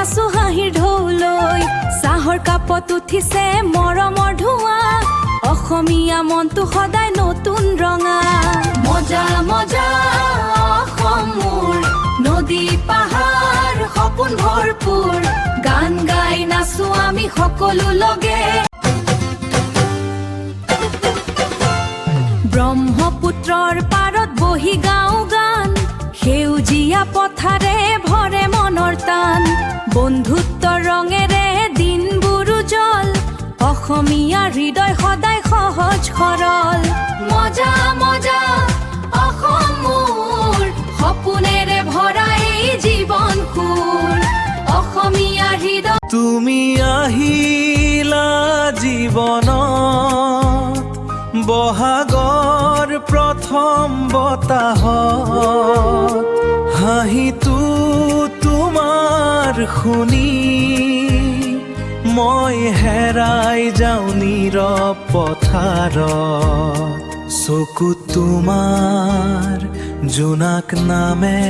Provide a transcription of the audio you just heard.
আছো হাঁহিৰ ঢৌলৈ চাহৰ কাপত উঠিছে মৰমৰ ধোঁৱা অসমীয়া মনটো সদায় নতুন ৰঙা মজা মজা অসম মোৰ নদী পাহাৰ সপোন ভৰপূৰ গান গাই নাচো আমি সকলো লগে ব্ৰহ্মপুত্ৰৰ পাৰত বহি গাওঁ গান সেউজীয়া পথাৰে ভৰে মনৰ টান বন্ধুত্বৰ ৰঙেৰে দিনবোৰ উজ্জ্বল অসমীয়া হৃদয় সদায় সহজ সৰল মজা মজা অসম মোৰ সপোনেৰে ভৰা এই জীৱন সুৰ অসমীয়া হৃদয় তুমি আহিলা জীৱনত বহাগৰ প্ৰথম বতাহত হাঁহিটো তোমাৰ শুনি মই হেৰাই যাওঁ নীৰৱ পথাৰত চকুত তোমাৰ জোনাক নামে